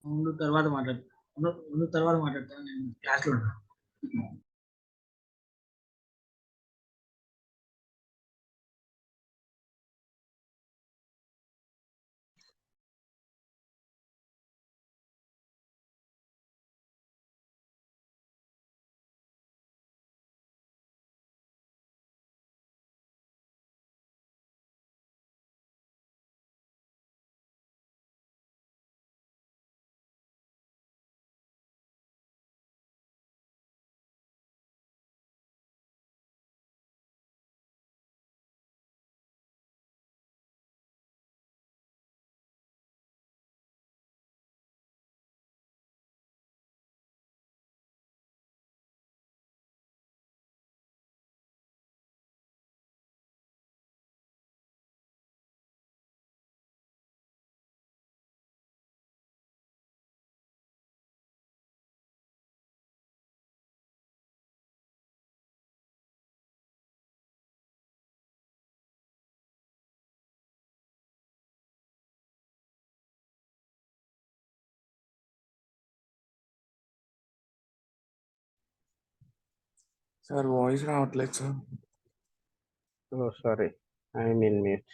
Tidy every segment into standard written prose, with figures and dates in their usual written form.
ముందు తర్వాత మాట్లాడతాను. ముందు తర్వాత మాట్లాడతాను, నేను క్లాస్లో ఉన్నాను. సార్ వాయిస్ రావట్లేదు sir. Oh, sorry, I'm in mute.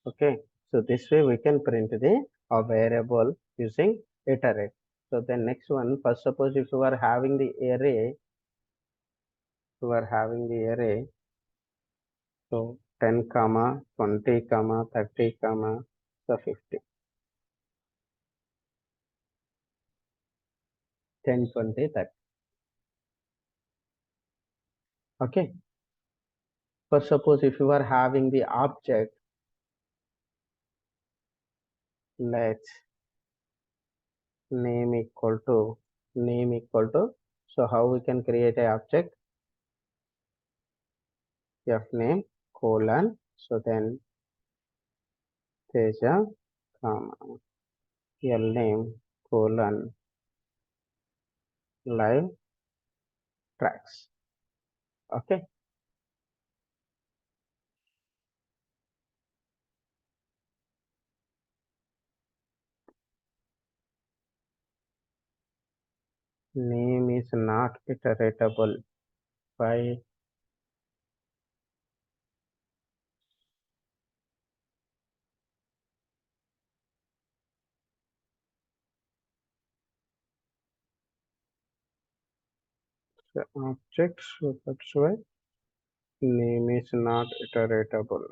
Okay, so this way we can print the variable using iterate. So then next one, first suppose if you are having the array, so 10 comma 20 comma 30 comma so 50, 10 20 30. Okay, first suppose if you are having the object, let name equal to so how we can create a object, f name colon, so then Teja comma l name colon live tracks. Okay, name is not iteratable by the object, so that's why name is not iteratable.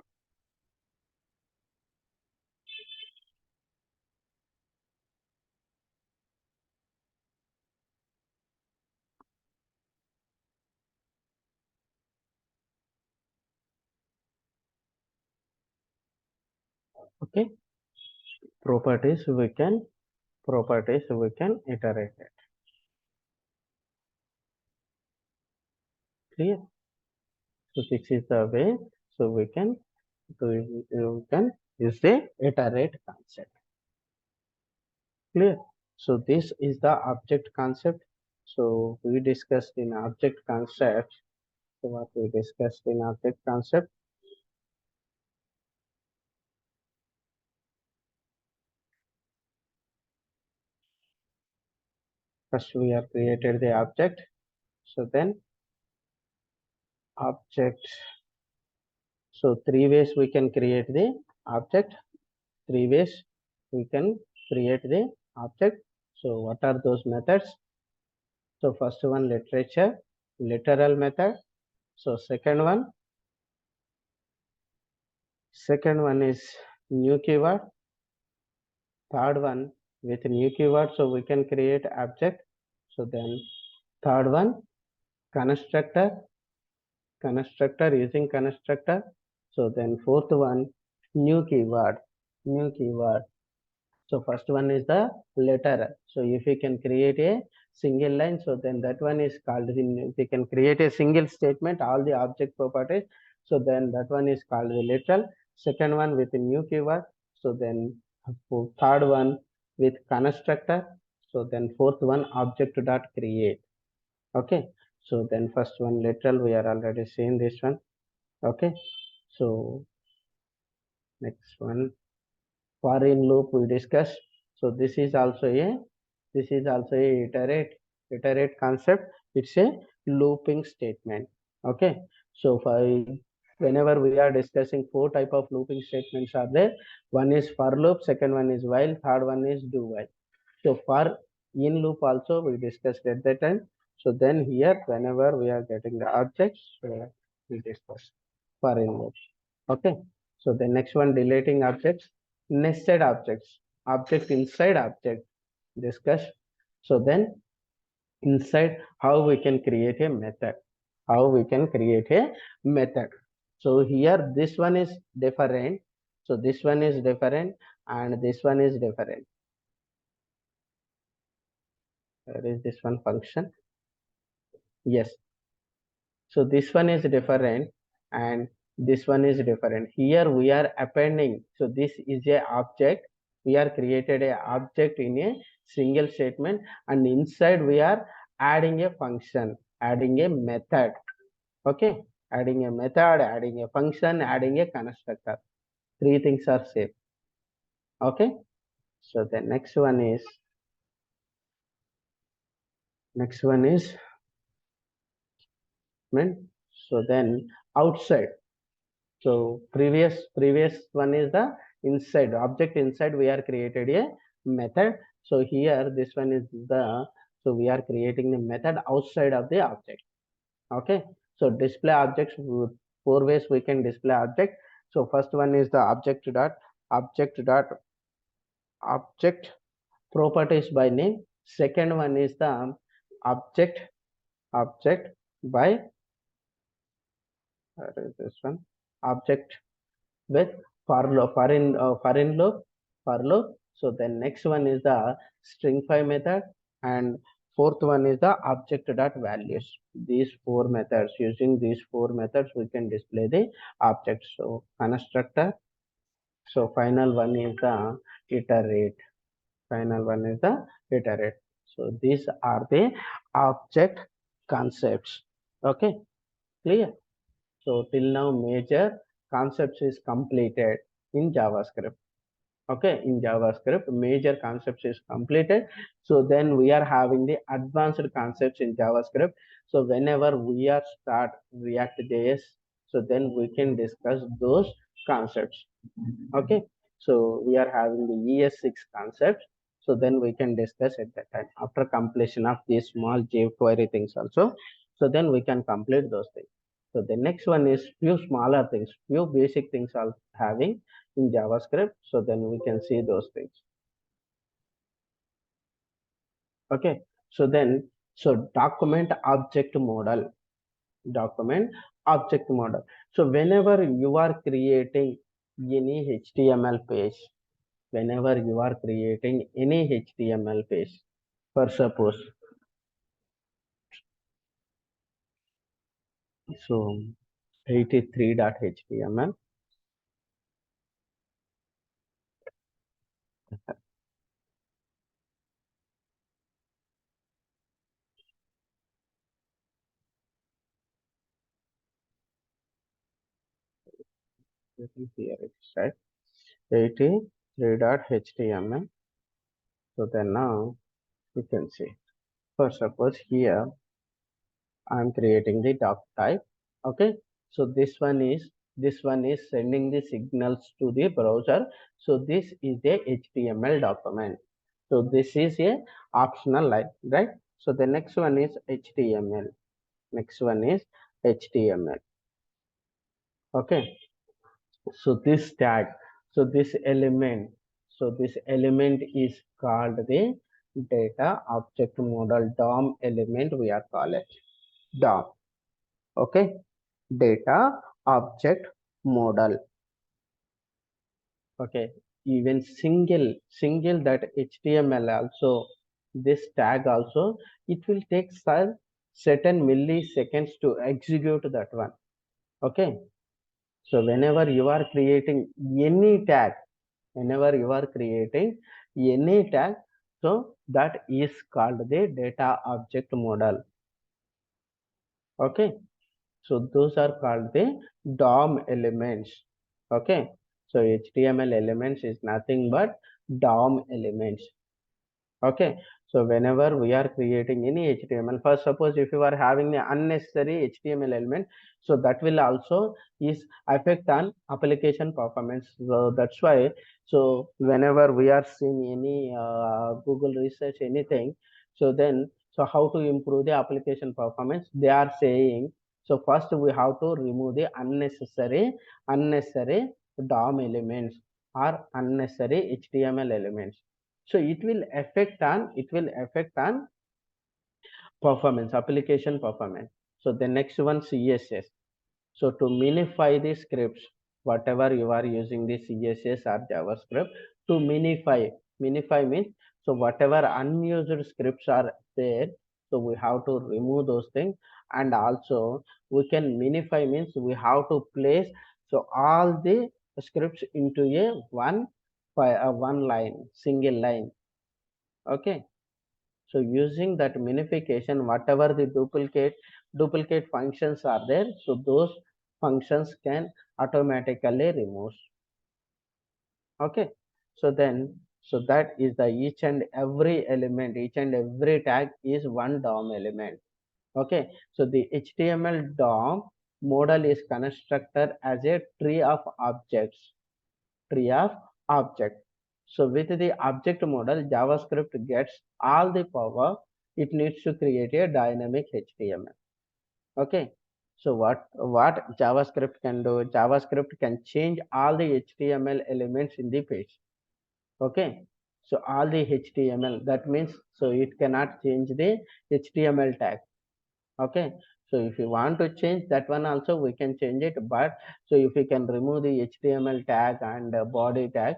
Okay, properties we can iterate it. Clear? So this is the way, so we can use the iterate concept. Clear? So this is the object concept. So we discussed in object concept. So what we discussed in object concept, first we have created the object. So then object, so three ways we can create the object, so what are those methods? So first one, literal method. So second one is new keyword. Third one, with new keyword, so we can create object. So then third one, constructor using constructor. So then fourth one, new keyword. So first one is the letter. So if you can create a single line, so then that one is called, if you can create a single statement, all the object properties, so then that one is called the literal. Second one with a new keyword. So then third one with constructor. So then fourth one, object dot create. Okay, so then first one literal, we are already seeing this one. Okay, so next one, for in loop we discussed. So this is also a iterate concept. It's a looping statement. Okay. So for whenever we are discussing four type of looping statements are there. One is for loop, second one is while, third one is do while. So for in loop also we discussed at that time. So then here whenever we are getting the objects, so we discuss for in loop. Okay. So the next one, deleting objects, nested objects, object inside object discuss. So then inside how we can create a method, how we can create a method. So here this one is different. So this one is different and this one is different. Where is this one function? Yes. So this one is different and this one is different. Here we are appending. So this is a object. We are created a object in a single statement and inside we are adding a function, adding a method. Okay. Adding a method, adding a function, adding a constructor. Three things are same. Okay. So the next one is so then outside. So previous one is the inside object inside we are created a method. So here this one is the, so we are creating the method outside of the object. Okay. So display objects, four ways we can display object. So first one is the object properties by name. Second one is the object by, where is this one, object with foreign loop for loop. So then next one is the stringify method and fourth one is the object dot values. These four methods, using these four methods we can display the object. So constructor. So final one is the iterate. Final one is the iterate. So these are the object concepts. Okay, clear? So till now major concepts is completed in JavaScript. Okay, in JavaScript major concepts is completed. So then we are having the advanced concepts in JavaScript. So whenever we are start React.js, so then we can discuss those concepts. Okay, so we are having the ES6 concepts. So then we can discuss at that time after completion of these small jQuery things also. So then we can complete those things. So the next one is few smaller things, few basic things are having in JavaScript. So then we can see those things. Okay. So then, so document object model. So whenever you are creating any HTML page, for suppose, so 83.html. Here it's right, 83.html. So then now you can see, for suppose here I'm creating the doc type. Okay. So this one is sending the signals to the browser. So this is a HTML document. So this is a optional line, right? So the next one is HTML. Next one is HTML. Okay. So this tag, so this element, is called the data object model DOM element. We are call it DOM. Okay, data object model. Okay, even single that HTML also, this tag also, it will take certain milliseconds to execute that one. Okay, so whenever you are creating any tag, so that is called the data object model. Okay. So those are called the DOM elements. Okay. So HTML elements is nothing but DOM elements. Okay, so whenever we are creating any HTML, first suppose if you are having the unnecessary HTML element, so that will also is affect on application performance. So that's why, so whenever we are seeing any Google research anything, so then so how to improve the application performance, they are saying, so first we have to remove the unnecessary DOM elements or unnecessary HTML elements. So it will affect on performance, application performance. So the next one, CSS. So to minify the scripts, whatever you are using the CSS or JavaScript, to minify means, so whatever unused scripts are there, so we have to remove those things. And also we can minify means we have to place so all the scripts into a one line, single line. Okay, so using that minification, whatever the duplicate functions are there, so those functions can automatically remove. Okay, so then so that is the each and every element, each and every tag is one DOM element. Okay, so the HTML DOM model is constructed as a tree of objects. Tree of object. So with the object model, JavaScript gets all the power. It needs to create a dynamic HTML. Okay. So what JavaScript can do? JavaScript can change all the HTML elements in the page. Okay. So all the HTML, that means so it cannot change the HTML tag. Okay, so if you want to change that one also we can change it, but so if we can remove the HTML tag and body tag,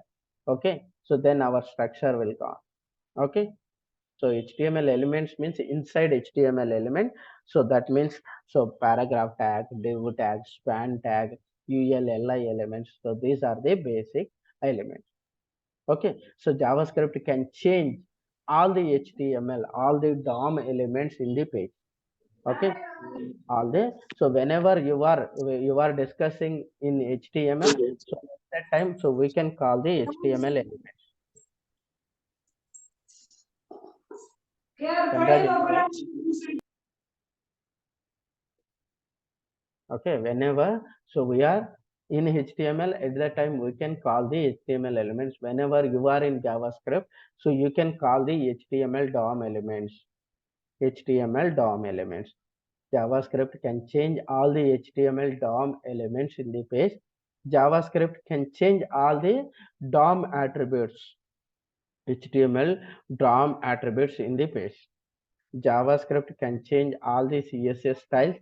okay, so then our structure will go. Okay, so HTML elements means inside HTML element, so that means so paragraph tag, div tag, span tag, ULLI elements, so these are the basic elements. Okay, so JavaScript can change all the HTML, all the DOM elements in the page. Okay, all this. So whenever you are discussing in HTML, so at that time so we can call the HTML element. Okay, whenever so we are in HTML, at that time we can call the HTML elements. Whenever you are in JavaScript, so you can call the HTML DOM elements. HTML DOM elements. JavaScript can change all the HTML DOM elements in the page. JavaScript can change all the DOM attributes, HTML DOM attributes in the page. JavaScript can change all the CSS styles.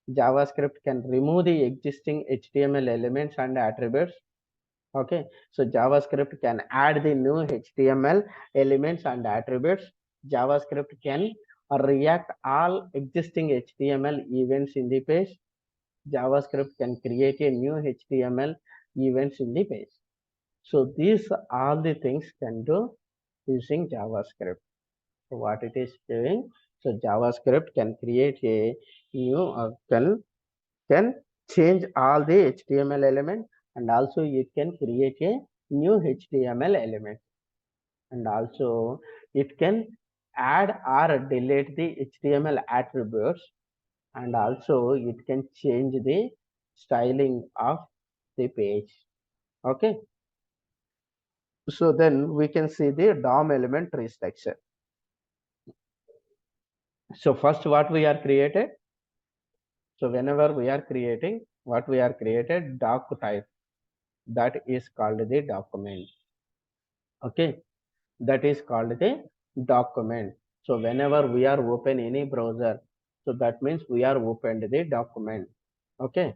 JavaScript can remove the existing HTML elements and attributes. Okay, so JavaScript can add the new HTML elements and attributes. JavaScript can react all existing HTML events in the page. JavaScript can create a new HTML events in the page. So these all the things can do using JavaScript. So what it is doing? So JavaScript can create a new can change all the HTML element, and also it can create a new HTML element, and also it can add or delete the HTML attributes, and also it can change the styling of the page. Okay, so then we can see the DOM element tree structure. So first what we are created, so whenever we are creating what we are created doc type, that is called the document. Okay, that is called the document. So whenever we are open any browser, so that means we are opened the document. Okay,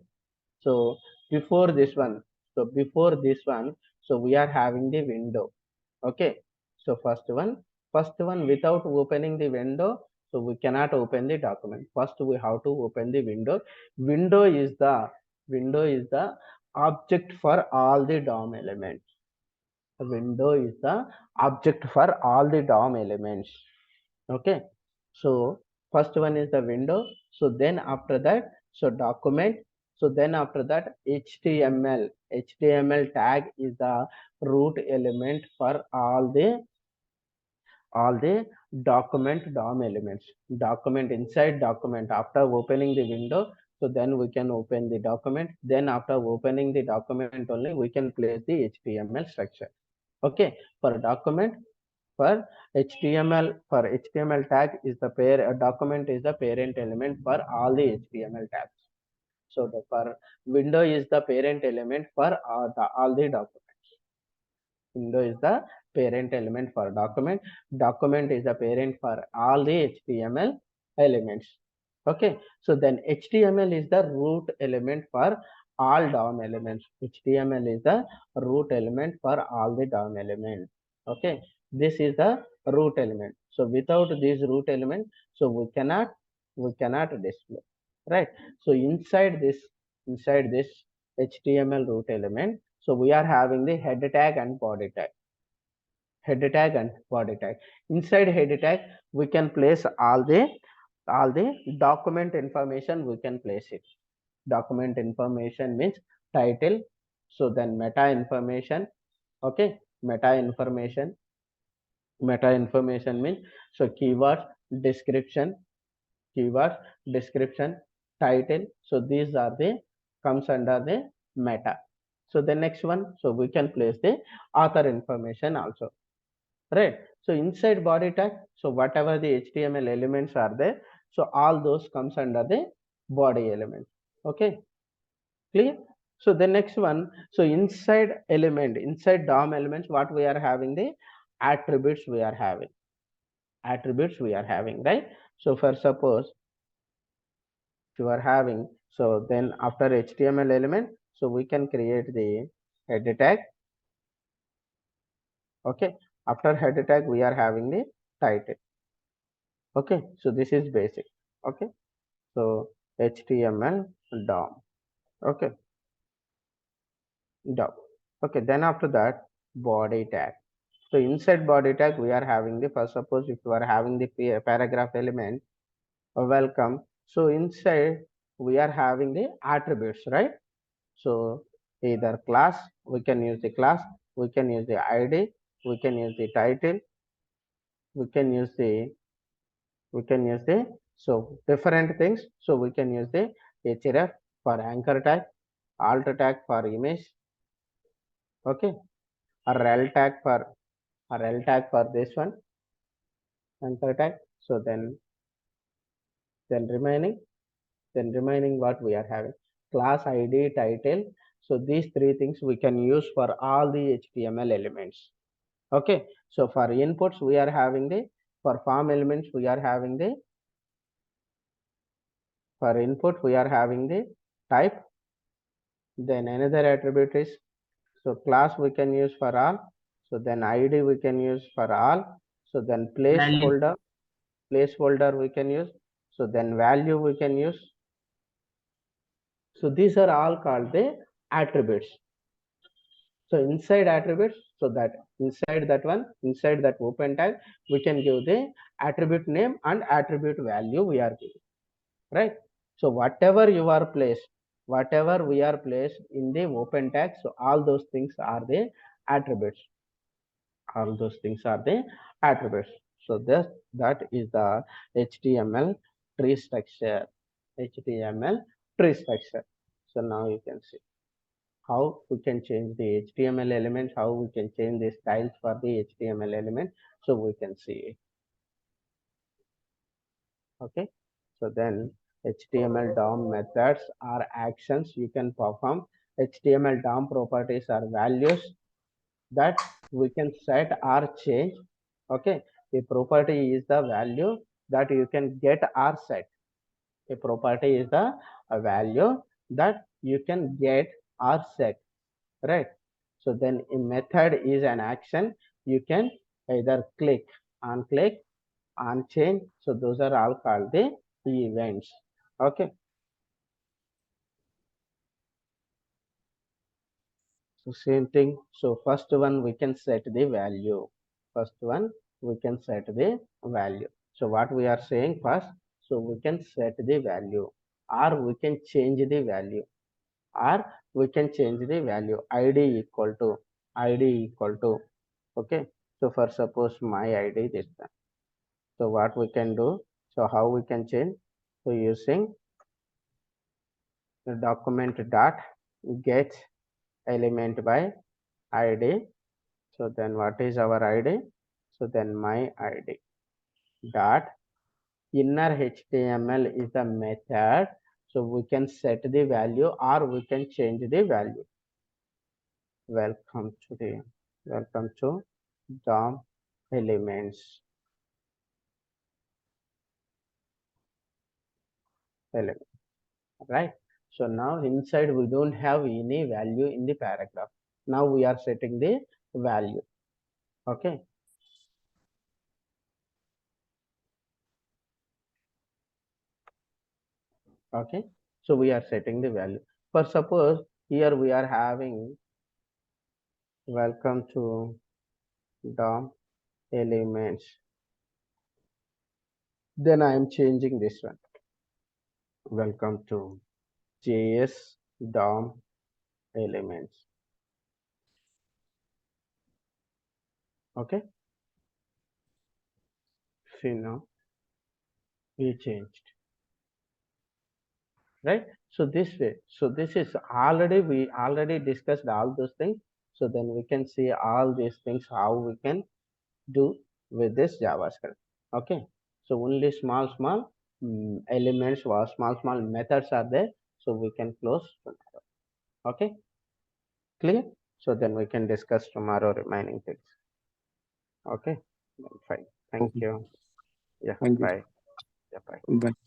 so before this one, so we are having the window. Okay, so first one without opening the window, so we cannot open the document. First we have to open the window. Window is the object for all the DOM elements. Window is the object for all the DOM elements. Okay, so first one is the window. So then after that, so document, So then after that, HTML tag is the root element for all the document DOM elements. Document inside document, after opening the window, so then we can open the document. Then after opening the document only, we can place the HTML structure. Okay, for document, for HTML tag is the document is the parent element for all the HTML tags. So the for window is the parent element for all the documents. Window is the parent element for document. Document is the parent for all the HTML elements. Okay, so then HTML is the root element for all DOM elements. HTML is the root element for all the DOM elements. Okay, this is the root element. So without this root element, so we cannot display, right? So inside this HTML root element, so we are having the head tag and body tag. Head tag and body tag. Inside head tag, we can place all the document information. We can place it. Document information means title. So then meta information. Okay, meta information means so description keyword description, title. So these are the comes under the meta. So the next one, so we can place the author information also, right? So inside body tag, so whatever the HTML elements are there, so all those comes under the body element. Okay, clear? So the next one, so inside DOM elements, what we are having, the attributes we are having. Right? So for suppose you are having, so then after HTML element, so we can create the head tag. Okay, after head tag we are having the title. Okay, so this is basic. Okay, so HTML DOM. Okay, DOM. Okay, then after that, body tag. So inside body tag we are having the, first suppose if you are having the paragraph element, welcome, so inside we are having the attributes, right? So either class, we can use the class, we can use the ID, we can use the title, we can use the so different things. So we can use the href for anchor tag, alt tag for image. Okay, a rel tag for this one, anchor tag. So then remaining what we are having, class ID, title. So these three things we can use for all the HTML elements. Okay, so for inputs we are having the, for form elements we are having the, for input we are having the type. Then another attribute is, so class we can use for all, so then ID we can use for all, so then Value. placeholder we can use, so then value we can use. So these are all called the attributes. So inside attributes, so that inside that open tag, we can give the attribute name and attribute value we are giving, right? So whatever we are placed in the open tag, so all those things are the attributes. So that is the HTML tree structure. So now you can see how we can change the HTML elements, how we can change the styles for the HTML element. So we can see it. Okay, so then HTML DOM methods are actions you can perform. HTML DOM properties are values that we can set or change. Okay, a property is the value that you can get or set. A property is the a value that you can get or set, right? So then a method is an action you can either click, on change. So those are all called the events. Okay, so same thing. So first one we can set the value. So what we are saying first, so we can set the value or we can change the value. or we can change the value id equal to, okay. So for suppose my id this one. So what we can do, so how we can change, so using the document dot get element by id. So then what is our id, so then my id dot inner html is the method, so we can set the value or we can change the value. welcome to the Welcome to DOM elements element, right? So now inside we don't have any value in the paragraph. Now we are setting the value, okay. Okay, so we are setting the value. For suppose here we are having welcome to DOM elements, then I am changing this one, welcome to JS DOM elements, okay. See now we changed, right? So this way, so this is already, we already discussed all those things. So then we can see all these things how we can do with this JavaScript, okay. So only small elements or small methods are there, so we can close tomorrow, okay, clear. So then we can discuss tomorrow remaining things, okay. Fine, thank Okay. you. Yeah, Thank you. bye. Yeah, bye. Bye.